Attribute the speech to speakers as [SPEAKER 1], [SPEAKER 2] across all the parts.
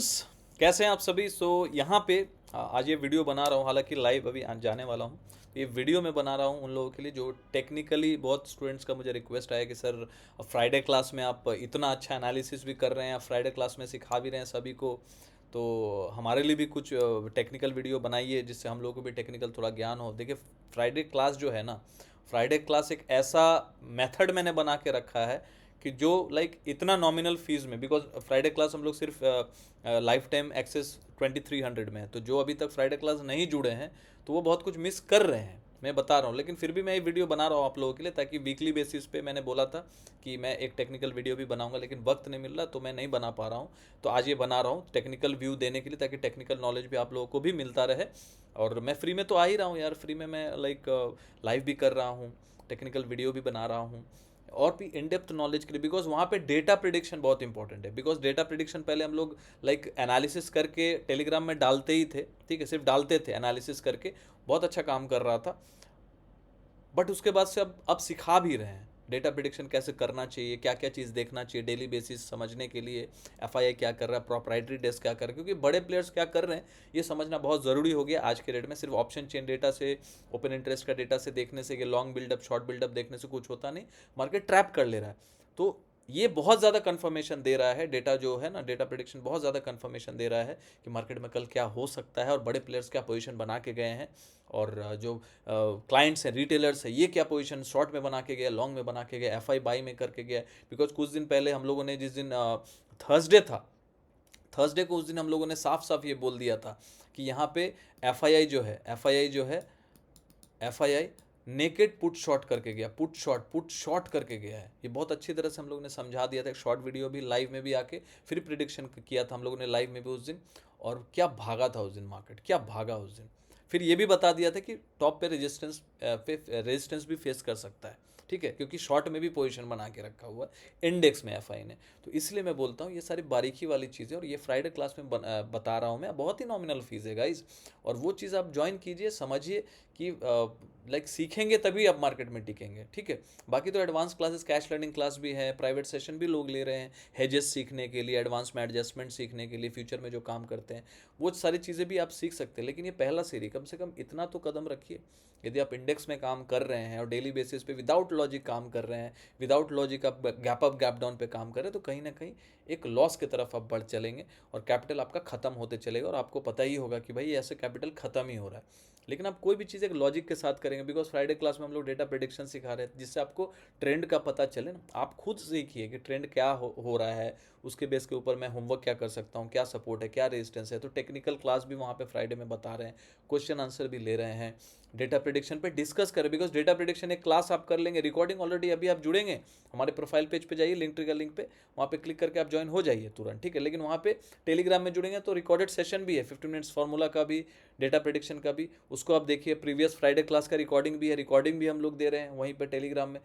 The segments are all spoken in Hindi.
[SPEAKER 1] कैसे हैं आप सभी। यहाँ पे आज ये वीडियो बना रहा हूँ, हालांकि लाइव अभी आज जाने वाला हूँ। ये वीडियो मैं बना रहा हूँ उन लोगों के लिए जो टेक्निकली, बहुत स्टूडेंट्स का मुझे रिक्वेस्ट आया कि सर फ्राइडे क्लास में आप इतना अच्छा एनालिसिस भी कर रहे हैं, फ्राइडे क्लास में सिखा भी रहे हैं सभी को, तो हमारे लिए भी कुछ टेक्निकल वीडियो बनाइए जिससे हम लोगों को भी टेक्निकल थोड़ा ज्ञान हो। देखिए, फ्राइडे क्लास जो है ना, फ्राइडे क्लास एक ऐसा मेथड मैंने बना के रखा है कि जो लाइक इतना नॉमिनल फीस में, बिकॉज फ्राइडे क्लास हम लोग सिर्फ लाइफ टाइम एक्सेस 2300 में है, तो जो अभी तक फ्राइडे क्लास नहीं जुड़े हैं तो वो बहुत कुछ मिस कर रहे हैं, मैं बता रहा हूँ। लेकिन फिर भी मैं ये वीडियो बना रहा हूँ आप लोगों के लिए, ताकि वीकली बेसिस पे, मैंने बोला था कि मैं एक टेक्निकल वीडियो भी बनाऊंगा लेकिन वक्त नहीं मिल रहा तो मैं नहीं बना पा रहा हूँ। तो आज ये बना रहा हूँ टेक्निकल व्यू देने के लिए, ताकि टेक्निकल नॉलेज भी आप लोगों को भी मिलता रहे। और मैं फ्री में तो आ ही रहा हूँ यार, फ्री में मैं लाइक लाइव भी कर रहा हूँ, टेक्निकल वीडियो भी बना रहा हूँ, और भी इन डेप्थ नॉलेज के लिए। बिकॉज वहाँ पे डेटा प्रिडिक्शन बहुत इंपॉर्टेंट है। बिकॉज डेटा प्रिडिक्शन पहले हम लोग लाइक एनालिसिस करके टेलीग्राम में डालते ही थे, ठीक है, सिर्फ डालते थे एनालिसिस करके, बहुत अच्छा काम कर रहा था। बट उसके बाद से अब सिखा भी रहे हैं डेटा प्रिडिक्शन कैसे करना चाहिए, क्या क्या चीज़ देखना चाहिए डेली बेसिस समझने के लिए, एफआईआई क्या कर रहा है, प्रॉपराइटरी डेस्क क्या कर रहा है, क्योंकि बड़े प्लेयर्स क्या कर रहे हैं ये समझना बहुत ज़रूरी हो गया आज के डेट में। सिर्फ ऑप्शन चेन डेटा से, ओपन इंटरेस्ट का डेटा से देखने से, ये लॉन्ग बिल्डअप शॉर्ट बिल्डअप देखने से कुछ होता नहीं, मार्केट ट्रैप कर ले रहा है। तो ये बहुत ज़्यादा कंफर्मेशन दे रहा है, डेटा जो है ना, डेटा प्रिडिक्शन बहुत ज़्यादा कंफर्मेशन दे रहा है कि मार्केट में कल क्या हो सकता है, और बड़े प्लेयर्स क्या पोजीशन बना के गए हैं, और जो क्लाइंट्स हैं, रिटेलर्स हैं, ये क्या पोजीशन शॉर्ट में बना के गया, लॉन्ग में बना के गया, एफ आई बाई में करके गया। बिकॉज कुछ दिन पहले हम लोगों ने, जिस दिन थर्सडे था, थर्सडे को उस दिन हम लोगों ने साफ साफ ये बोल दिया था कि यहाँ पे एफ आई आई जो है, F I I naked put short करके गया, पुट शॉर्ट करके गया है। ये बहुत अच्छी तरह से हम लोगों ने समझा दिया था, एक शॉर्ट वीडियो भी लाइव में भी आके फिर प्रिडिक्शन किया था हम लोगों ने लाइव में भी उस दिन। और क्या भागा था उस दिन मार्केट, क्या भागा उस दिन। फिर ये भी बता दिया था कि टॉप पे रेजिस्टेंस भी फेस कर सकता है, ठीक है, क्योंकि शॉर्ट में भी पोजीशन बना के रखा हुआ है इंडेक्स में एफआई ने। तो इसलिए मैं बोलता हूँ ये सारी बारीकी वाली चीज़ें, और ये फ्राइडे क्लास में बता रहा हूँ मैं, बहुत ही नॉमिनल फीस है गाइज। और वो चीज़ आप ज्वाइन कीजिए, समझिए कि लाइक सीखेंगे तभी आप मार्केट में टिकेंगे, ठीक है। बाकी तो advance classes, cash learning class भी है, प्राइवेट सेशन भी लोग ले रहे हैं हेजेस सीखने के लिए, एडवांस में एडजस्टमेंट सीखने के लिए, फ्यूचर में जो काम करते हैं वो सारी चीज़ें भी आप सीख सकते हैं। लेकिन ये पहला सीरी, कम से कम इतना तो कदम रखिए। यदि आप इंडेक्स में काम कर रहे हैं और डेली बेसिस पे विदाउट लॉजिक काम कर रहे हैं, विदाउट लॉजिक आप गैप अप गैप डाउन पे काम कर रहे हैं, तो कहीं ना कहीं एक लॉस की तरफ आप बढ़ चलेंगे, और कैपिटल आपका खत्म होते चलेगा, और आपको पता ही होगा कि भाई ऐसे कैपिटल खत्म ही हो रहा है। लेकिन आप कोई भी चीज़ एक लॉजिक के साथ करेंगे, बिकॉज फ्राइडे क्लास में हम लोग डेटा प्रिडिक्शन सिखा रहे हैं जिससे आपको ट्रेंड का पता चले ना। आप खुद सीखिए कि ट्रेंड क्या हो रहा है, उसके बेस के ऊपर मैं होमवर्क क्या कर सकता हूँ, क्या सपोर्ट है, क्या रेजिस्टेंस है। तो टेक्निकल क्लास भी वहाँ पे फ्राइडे में बता रहे हैं, क्वेश्चन आंसर भी ले रहे हैं, डेटा प्रिडिक्शन पे डिस्कस करें। बिकॉज डेटा प्रिडिक्शन एक क्लास आप कर लेंगे, रिकॉर्डिंग ऑलरेडी अभी आप जुड़ेंगे, हमारे प्रोफाइल पेज पे जाइए, लिंक ट्री का लिंक पे, वहाँ पे क्लिक करके आप ज्वाइन हो जाइए तुरंत, ठीक है। लेकिन वहाँ पे टेलीग्राम में जुड़ेंगे तो रिकॉर्डेड सेशन भी है, 15 मिनट्स फार्मूला का भी, डेटा प्रिडिक्शन का भी, उसको आप देखिए। प्रीवियस फ्राइडे क्लास का रिकॉर्डिंग भी है, रिकॉर्डिंग भी हम लोग दे रहे हैं वहीं पर टेलीग्राम में।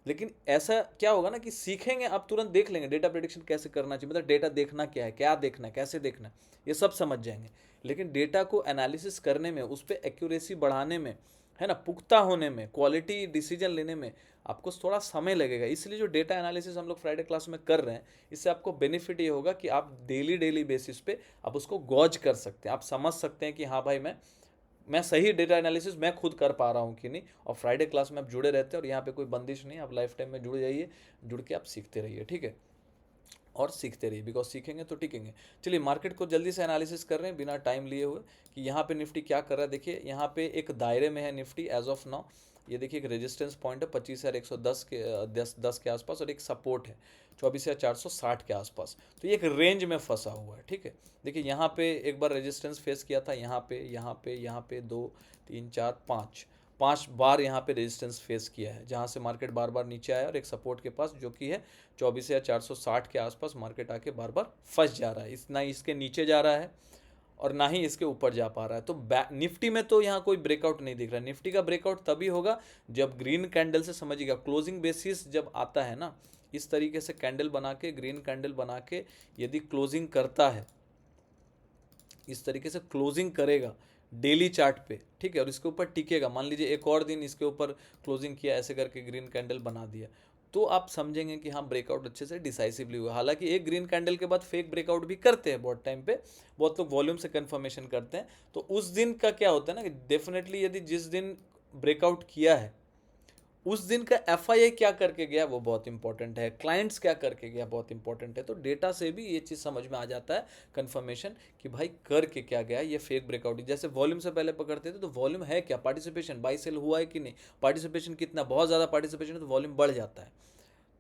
[SPEAKER 1] लेकिन ऐसा क्या होगा ना कि सीखेंगे आप, तुरंत देख लेंगे डेटा प्रिडिक्शन कैसे करना चाहिए, मतलब डेटा देखना क्या है, क्या देखना है, कैसे देखना है, ये सब समझ जाएंगे। लेकिन डेटा को एनालिसिस करने में, उस पर एक्यूरेसी बढ़ाने में, है ना, पुख्ता होने में, क्वालिटी डिसीजन लेने में आपको थोड़ा समय लगेगा। इसलिए जो डेटा एनालिसिस हम लोग फ्राइडे क्लास में कर रहे हैं, इससे आपको बेनिफिट ये होगा कि आप डेली बेसिस पे आप उसको गॉज कर सकते हैं, आप समझ सकते हैं कि हाँ भाई मैं सही डेटा एनालिसिस मैं खुद कर पा रहा हूँ कि नहीं। और फ्राइडे क्लास में आप जुड़े रहते हैं, और यहाँ पे कोई बंदिश नहीं, आप लाइफ टाइम में जुड़ जाइए, जुड़ के आप सीखते रहिए, ठीक है, और सीखते रहिए, बिकॉज सीखेंगे तो टिकेंगे। चलिए, मार्केट को जल्दी से एनालिसिस कर रहे हैं बिना टाइम लिए हुए कि यहाँ पे निफ्टी क्या कर रहा है। देखिए, यहाँ पे एक दायरे में है निफ्टी एज ऑफ नाउ। ये देखिए, एक रेजिस्टेंस पॉइंट है 25,110 के 10 के आसपास, और एक सपोर्ट है 24,460 के आसपास। तो ये एक रेंज में फंसा हुआ है, ठीक है। देखिए, यहाँ पे एक बार रेजिस्टेंस फेस किया था, यहाँ पे 2 3 4 5 5 बार यहाँ पे रेजिस्टेंस फेस किया है, जहाँ से मार्केट बार बार नीचे आया, और एक सपोर्ट के पास जो कि है 24,460 के आसपास मार्केट आके बार बार फंस जा रहा है। ना इसके नीचे जा रहा है और ना ही इसके ऊपर जा पा रहा है। तो निफ्टी में तो यहाँ कोई ब्रेकआउट नहीं दिख रहा है। निफ्टी का ब्रेकआउट तभी होगा जब ग्रीन कैंडल से, समझिएगा, क्लोजिंग बेसिस जब आता है ना, इस तरीके से कैंडल बना के, ग्रीन कैंडल बना के यदि क्लोजिंग करता है, इस तरीके से क्लोजिंग करेगा डेली चार्ट पे, ठीक है, और इसके ऊपर टिकेगा, मान लीजिए एक और दिन इसके ऊपर क्लोजिंग किया, ऐसे करके ग्रीन कैंडल बना दिया, तो आप समझेंगे कि हाँ ब्रेकआउट अच्छे से डिसाइसिवली हुआ। हालांकि एक ग्रीन कैंडल के बाद फेक ब्रेकआउट भी करते हैं बहुत टाइम पे, बहुत लोग वॉल्यूम से कंफर्मेशन करते हैं। तो उस दिन का क्या होता है ना कि डेफिनेटली यदि जिस दिन ब्रेकआउट किया है उस दिन का एफआईआई क्या करके गया वो बहुत इंपॉर्टेंट है, क्लाइंट्स क्या करके गया बहुत इंपॉर्टेंट है। तो डेटा से भी ये चीज़ समझ में आ जाता है कंफर्मेशन कि भाई करके क्या गया ये फेक ब्रेकआउट। जैसे वॉल्यूम से पहले पकड़ते थे तो वॉल्यूम है क्या, पार्टिसिपेशन बाई सेल हुआ है कि नहीं, पार्टिसिपेशन कितना, बहुत ज़्यादा पार्टिसिपेशन है तो वॉल्यूम बढ़ जाता है।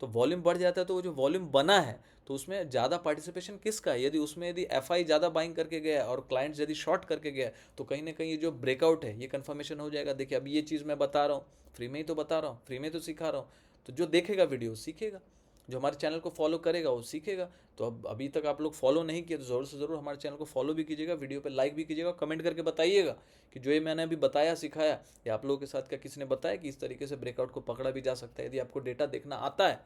[SPEAKER 1] तो वॉल्यूम बढ़ जाता है तो वो जो वॉल्यूम बना है तो उसमें ज़्यादा पार्टिसिपेशन किसका है, यदि उसमें यदि एफआई ज़्यादा बाइंग करके गया और क्लाइंट्स यदि शॉर्ट करके गया तो कहीं ना कहीं ये जो ब्रेकआउट है ये कंफर्मेशन हो जाएगा। देखिए अब ये चीज़ मैं बता रहा हूँ, फ्री में ही तो बता रहा हूँ, फ्री में तो सिखा रहा हूँ। तो जो देखेगा वीडियो सीखेगा, जो हमारे चैनल को फॉलो करेगा वो सीखेगा। तो अब अभी तक आप लोग फॉलो नहीं किए तो ज़रूर से ज़रूर हमारे चैनल को फॉलो भी कीजिएगा, वीडियो पे लाइक भी कीजिएगा, कमेंट करके बताइएगा कि जो ये मैंने अभी बताया सिखाया या आप लोगों के साथ क्या किसी ने बताया कि इस तरीके से ब्रेकआउट को पकड़ा भी जा सकता है। यदि आपको डेटा देखना आता है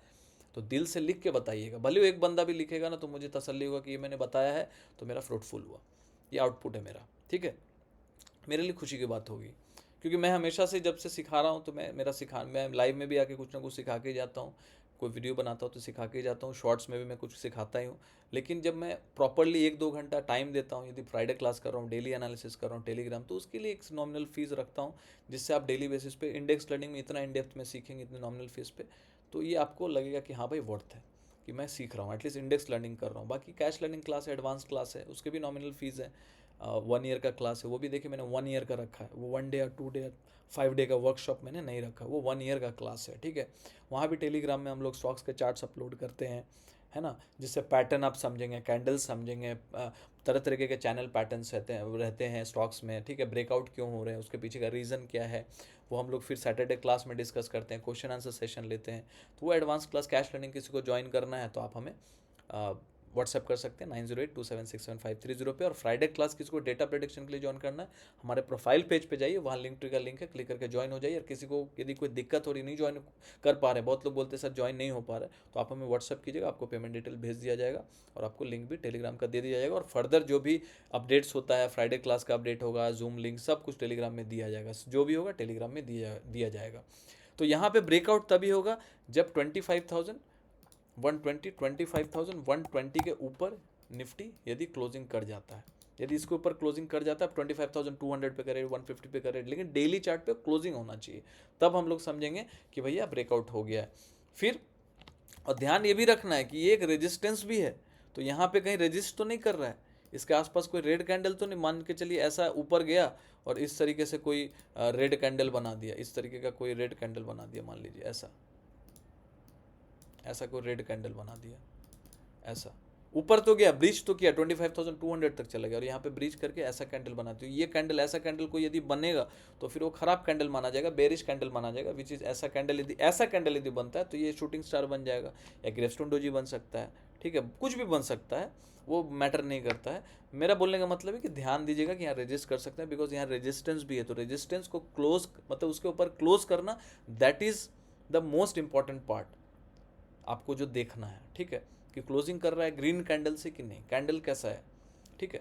[SPEAKER 1] तो दिल से लिख के बताइएगा, भले वो एक बंदा भी लिखेगा ना तो मुझे तसल्ली होगा कि ये मैंने बताया है तो मेरा फ्रूटफुल हुआ, ये आउटपुट है मेरा, ठीक है। मेरे लिए खुशी की बात होगी क्योंकि मैं हमेशा से जब से सिखा रहा हूँ तो मैं लाइव में भी आके कुछ ना कुछ सिखा के जाता हूँ, कोई वीडियो बनाता हूँ तो सिखा के जाता हूँ, शॉर्ट्स में भी मैं कुछ सिखाता ही हूँ। लेकिन जब मैं प्रॉपरली 1-2 घंटा टाइम देता हूँ, यदि फ्राइडे क्लास कर रहा हूँ, डेली एनालिसिस कर रहा हूँ टेलीग्राम, तो उसके लिए एक नॉमिनल फीस रखता हूँ जिससे आप डेली बेसिस पे इंडेक्स लर्निंग में इतना इन डेप्थ में सीखेंगे इतने नॉमिनल फीस पे, तो ये आपको लगेगा कि हाँ भाई वर्थ है कि मैं सीख रहा हूँ, एटलीस्ट इंडेक्स लर्निंग कर रहा हूँ। बाकी कैश लर्निंग क्लास है, एडवांस क्लास है, उसके भी नॉमिनल फीस है। 1 ईयर का क्लास है वो भी देखिए मैंने 1 ईयर का रखा है, वो 1 डे या 2 डे 5 डे का वर्कशॉप मैंने नहीं रखा, वो 1 ईयर का क्लास है, ठीक है। वहाँ भी टेलीग्राम में हम लोग स्टॉक्स के चार्ट्स अपलोड करते हैं, है ना, जिससे पैटर्न आप समझेंगे, कैंडल्स समझेंगे, तरह तरीके के चैनल पैटर्न्स रहते हैं स्टॉक्स में, ठीक है। ब्रेकआउट क्यों हो रहे हैं, उसके पीछे का रीज़न क्या है, वो हम लोग फिर सैटरडे क्लास में डिस्कस करते हैं, क्वेश्चन आंसर सेशन लेते हैं। तो वो एडवांस क्लास कैश लर्निंग किसी को ज्वाइन करना है तो आप हमें व्हाट्सएप कर सकते हैं 9082767530 पे। और फ्राइडे क्लास किसी को डेटा प्रेडिक्शन के लिए ज्वाइन करना है, हमारे प्रोफाइल पेज पे जाइए, वहाँ लिंक ट्री का लिंक है, क्लिक करके ज्वाइन हो जाइए। और किसी को यदि कोई दिक्कत हो रही, नहीं ज्वाइन कर पा रहे, बहुत लोग बोलते हैं सर ज्वाइन नहीं हो पा रहा है, तो आप हमें व्हाट्सएप कीजिएगा, आपको पेमेंट डिटेल भेज दिया जाएगा और आपको लिंक भी टेलीग्राम का दे दिया जाएगा। और फर्दर जो भी अपडेट्स होता है, फ्राइडे क्लास का अपडेट होगा, जूम लिंक सब कुछ टेलीग्राम में दिया जाएगा, जो भी होगा टेलीग्राम में दिया जाएगा। तो यहाँ पे ब्रेकआउट तभी होगा जब 25,120 के ऊपर निफ्टी यदि क्लोजिंग कर जाता है। यदि इसके ऊपर क्लोजिंग कर जाता है 25,200 पे करे, 150 पे करे, लेकिन डेली चार्ट पे क्लोजिंग होना चाहिए, तब हम लोग समझेंगे कि भैया ब्रेकआउट हो गया है। फिर और ध्यान ये भी रखना है कि ये एक रेजिस्टेंस भी है, तो यहाँ पे कहीं रेजिस्ट तो नहीं कर रहा है, इसके आसपास कोई रेड कैंडल तो नहीं, मान के चलिए ऐसा ऊपर गया और इस तरीके से कोई रेड कैंडल बना दिया, इस तरीके का कोई रेड कैंडल बना दिया, मान लीजिए ऐसा कोई रेड कैंडल बना दिया, ऐसा ऊपर तो गया, ब्रीच तो किया, 25,200 तक चला गया और यहाँ पे ब्रीच करके ऐसा कैंडल बनाती है। ये कैंडल, ऐसा कैंडल को यदि बनेगा तो फिर वो खराब कैंडल माना जाएगा, बेरिश कैंडल माना जाएगा, विच इज ऐसा कैंडल यदि बनता है तो ये शूटिंग स्टार बन जाएगा या ग्रेवस्टोन डोजी बन सकता है, ठीक है, कुछ भी बन सकता है, वो मैटर नहीं करता है। मेरा बोलने का मतलब है कि ध्यान दीजिएगा कि यहाँ रेजिस्ट कर सकते हैं, बिकॉज यहाँ रेजिस्टेंस भी है, तो रेजिस्टेंस को क्लोज, मतलब उसके ऊपर क्लोज करना, that is the most important part आपको जो देखना है, ठीक है, कि क्लोजिंग कर रहा है ग्रीन कैंडल से कि नहीं, कैंडल कैसा है, ठीक है।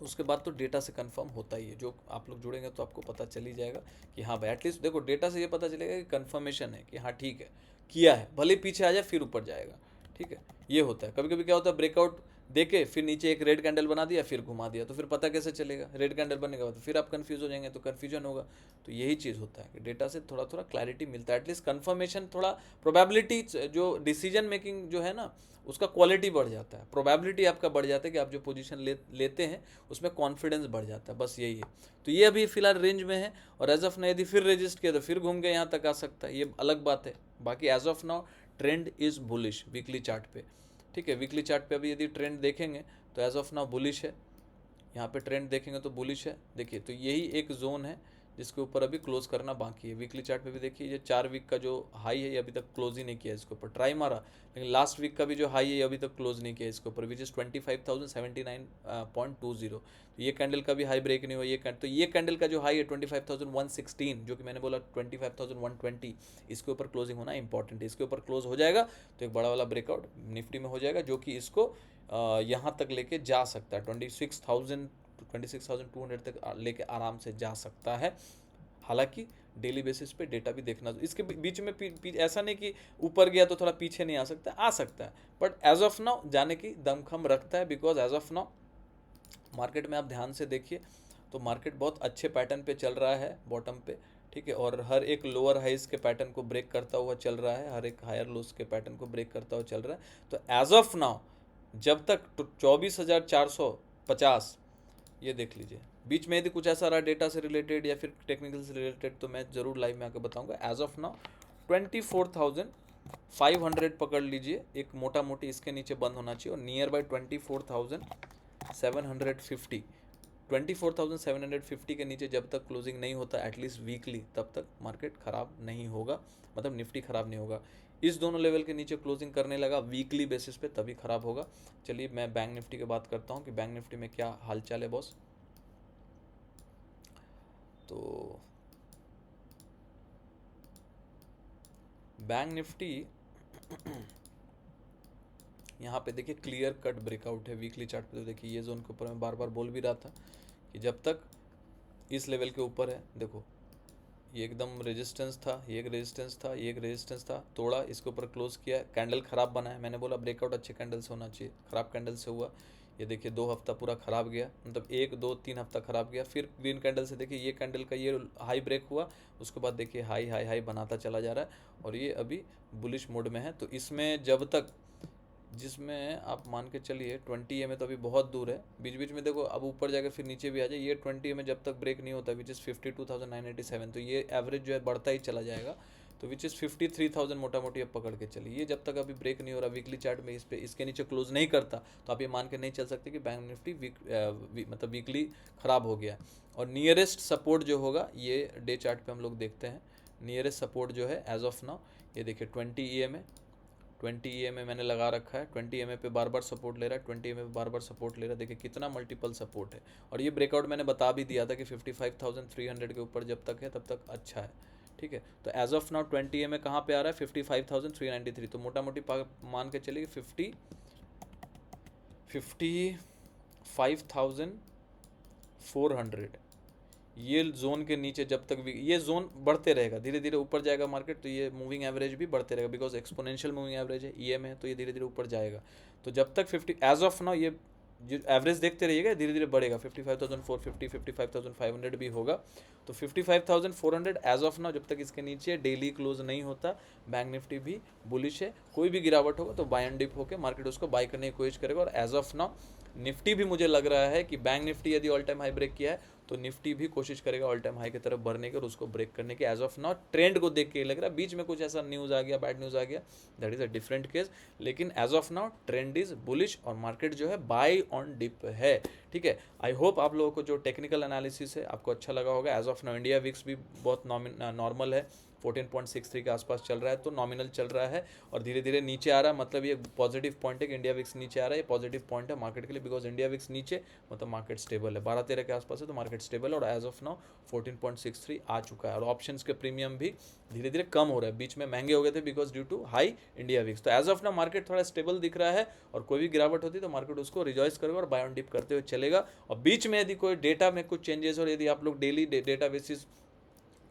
[SPEAKER 1] उसके बाद तो डेटा से कंफर्म होता ही है, जो आप लोग जुड़ेंगे तो आपको पता चल ही जाएगा कि हाँ भाई, एटलीस्ट देखो डेटा से ये पता चलेगा कि कंफर्मेशन है कि हाँ ठीक है किया है, भले पीछे आ जाए फिर ऊपर जाएगा, ठीक है। ये होता है, कभी कभी क्या होता है, ब्रेकआउट देके फिर नीचे एक रेड कैंडल बना दिया फिर घुमा दिया, तो फिर पता कैसे चलेगा, रेड कैंडल बनने के बाद फिर आप कंफ्यूज हो जाएंगे, तो कन्फ्यूजन होगा। तो यही चीज़ होता है कि डेटा से थोड़ा थोड़ा क्लैरिटी मिलता है, एटलीस्ट कंफर्मेशन, थोड़ा प्रोबेबिलिटी, जो डिसीजन मेकिंग जो है ना उसका क्वालिटी बढ़ जाता है, प्रोबेबिलिटी आपका बढ़ जाता है कि आप जो पोजीशन लेते हैं उसमें कॉन्फिडेंस बढ़ जाता है, बस यही है। तो ये अभी फिलहाल रेंज में है और एज ऑफ नाउ यदि फिर रजिस्ट किया तो फिर घूम के यहाँ तक आ सकता है, ये अलग बात है। बाकी as of now trend is bullish weekly chart पे, ठीक है। वीकली चार्ट पे अभी यदि ट्रेंड देखेंगे तो एज ऑफ नाउ बुलिश है, यहाँ पे ट्रेंड देखेंगे तो बुलिश है। देखिए तो यही एक जोन है जिसके ऊपर अभी क्लोज करना बाकी है। वीकली चार्ट पे भी देखिए ये 4 वीक का जो हाई है ये अभी तक क्लोज ही नहीं किया, इसके ऊपर ट्राई मारा, लेकिन लास्ट वीक का भी जो हाई है ये अभी तक क्लोज नहीं किया इसके ऊपर, विच इज 25,079.20। ये कैंडल का भी हाई ब्रेक नहीं हुआ, तो ये कैंडल का जो हाई है 25,116, जो कि मैंने बोला 25,120, इसके ऊपर क्लोजिंग होना इंपॉर्टेंट है। इसके ऊपर क्लोज हो जाएगा तो एक बड़ा वाला ब्रेकआउट निफ्टी में हो जाएगा, जो कि इसको यहाँ तक लेके जा सकता है, 26,200 तक लेके आराम से जा सकता है। हालांकि डेली बेसिस पे डेटा भी देखना। इसके बीच में ऐसा नहीं कि ऊपर गया तो थोड़ा पीछे नहीं आ सकता, आ सकता है, बट एज ऑफ नाउ जाने की दमखम रखता है, because as of now market में आप ध्यान से देखिए तो मार्केट बहुत अच्छे पैटर्न पे चल रहा है बॉटम पे, ठीक है, और हर एक लोअर हाइज के पैटर्न को ब्रेक करता हुआ चल रहा है, हर एक हायर लोस के पैटर्न को ब्रेक करता हुआ चल रहा है। तो एज ऑफ नाउ जब तक 24,450 ये देख लीजिए, बीच में यदि कुछ ऐसा रहा डेटा से रिलेटेड या फिर टेक्निकल से रिलेटेड तो मैं ज़रूर लाइव में आकर बताऊंगा। एज ऑफ नाउ 24,500 पकड़ लीजिए, एक मोटा मोटी इसके नीचे बंद होना चाहिए, और नियर बाई 24,750 24,750 के नीचे जब तक क्लोजिंग नहीं होता एटलीस्ट वीकली, तब तक मार्केट ख़राब नहीं होगा, मतलब निफ्टी ख़राब नहीं होगा। इस दोनों लेवल के नीचे क्लोजिंग करने लगा वीकली बेसिस पे तभी ख़राब होगा। चलिए मैं बैंक निफ्टी की बात करता हूँ कि बैंक निफ्टी में क्या हालचाल है बॉस। तो बैंक निफ्टी यहाँ पे देखिए क्लियर कट ब्रेकआउट है वीकली चार्ट पे। तो देखिए ये जोन के ऊपर मैं बार बार बोल भी रहा था कि जब तक इस लेवल के ऊपर है, देखो ये एकदम रेजिस्टेंस था, ये एक रेजिस्टेंस था, ये एक रेजिस्टेंस था, तोड़ा, इसके ऊपर क्लोज किया, कैंडल खराब बना है, मैंने बोला ब्रेकआउट अच्छे कैंडल से होना चाहिए, खराब कैंडल से हुआ। ये देखिए 2 हफ्ता पूरा खराब गया, मतलब 1 2 3 हफ्ता खराब गया, फिर ग्रीन कैंडल से देखिए ये कैंडल का ये हाई ब्रेक हुआ, उसके बाद देखिए हाई हाई हाई बनाता चला जा रहा है, और ये अभी बुलिश मोड में है। तो इसमें जब तक, जिसमें आप मान के चलिए 20 EMA तो अभी बहुत दूर है, बीच बीच में देखो अब ऊपर जाकर फिर नीचे भी आ जाए, ये 20 EMA जब तक ब्रेक नहीं होता विच इज़ 52,987, तो ये एवरेज जो है बढ़ता ही चला जाएगा, तो विच इज़ 53,000 मोटा मोटी अब पकड़ के चलिए। ये जब तक अभी ब्रेक नहीं हो रहा वीकली चार्ट में, इस पे इसके नीचे क्लोज नहीं करता, तो आप ये मान के नहीं चल सकते कि बैंक निफ्टी मतलब वीकली ख़राब हो गया। और नियरेस्ट सपोर्ट जो होगा ये डे चार्ट पे हम लोग देखते हैं। नियरेस्ट सपोर्ट जो है एज ऑफ नाउ ये देखिए 20 EMA मैंने लगा रखा है, 20 EMA पे बार बार सपोर्ट ले रहा है, 20 EMA पे बार बार सपोर्ट ले रहा है, देखिए कितना मल्टीपल सपोर्ट है। और ये ब्रेकआउट मैंने बता भी दिया था कि 55,300 के ऊपर जब तक है तब तक अच्छा है, ठीक है। तो एज ऑफ नाउ 20 EMA कहाँ पे आ रहा है 55,393, तो मोटा मोटी मान के चलिए 55,400 ये जोन के नीचे जब तक भी ये जोन बढ़ते रहेगा, धीरे धीरे ऊपर जाएगा मार्केट, तो ये मूविंग एवरेज भी बढ़ते रहेगा, बिकॉज एक्सपोनेंशियल मूविंग एवरेज है, EM है, तो ये धीरे धीरे ऊपर जाएगा। तो जब तक 50 एज ऑफ नाउ ये जो एवरेज देखते रहिएगा धीरे धीरे बढ़ेगा, 55,450 55,500 भी होगा। तो 55,400 एज ऑफ नाउ जब तक इसके नीचे डेली क्लोज नहीं होता, बैंक निफ्टी भी बुलिश है, कोई भी गिरावट होगा तो बाय एंड डिप होकर मार्केट उसको बाय करने की कोशिश करेगा। और एज ऑफ नाउ निफ्टी भी मुझे लग रहा है कि बैंक निफ्टी यदि ऑल टाइम हाई ब्रेक किया है तो निफ्टी भी कोशिश करेगा ऑल टाइम हाई की तरफ बढ़ने की और उसको ब्रेक करने की। एज ऑफ नाउ ट्रेंड को देख के लग रहा है, बीच में कुछ ऐसा न्यूज़ आ गया, बैड न्यूज़ आ गया, that is a different case, लेकिन as of now trend is bullish और मार्केट जो है बाय ऑन डिप है, ठीक है। आई होप आप लोगों को जो टेक्निकल एनालिसिस है आपको अच्छा लगा होगा। As of now India VIX भी बहुत नॉर्मल है, 14.63 के आसपास चल रहा है, तो नॉमिनल चल रहा है और धीरे धीरे नीचे आ रहा है, मतलब ये पॉजिटिव पॉइंट है कि इंडिया विक्स नीचे आ रहा है, ये पॉजिटिव पॉइंट है मार्केट के लिए, बिकॉज इंडिया विक्स नीचे मतलब मार्केट स्टेबल है, 12-13 के आसपास है तो मार्केट स्टेबल है। और एज ऑफ नाउ 14.63 आ चुका है और ऑप्शंस के प्रीमियम भी धीरे धीरे कम हो रहा है, बीच में महंगे हो गए थे because due to high India VIX. तो एज ऑफ नाउ मार्केट थोड़ा स्टेबल दिख रहा है और कोई भी गिरावट होती है तो मार्केट उसको रिजॉइस करेगा और बाय ऑन डिप करते हुए चलेगा। और बीच में यदि कोई डेटा में कुछ चेंजेस और यदि आप लोग डेली डेटा बेसिस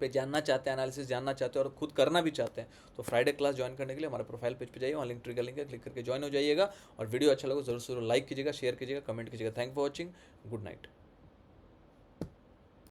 [SPEAKER 1] पे जानना चाहते हैं, एनालिसिस जानना चाहते हैं और खुद करना भी चाहते हैं तो फ्राइडे क्लास ज्वाइन करने के लिए हमारे प्रोफाइल पेज पे जाइए, वहाँ लिंक ट्रिगर लिंक है, क्लिक करके ज्वाइन हो जाइएगा। और वीडियो अच्छा लगा जरूर लाइक कीजिएगा, शेयर कीजिएगा, कमेंट कीजिएगा। Thank for watching, good night.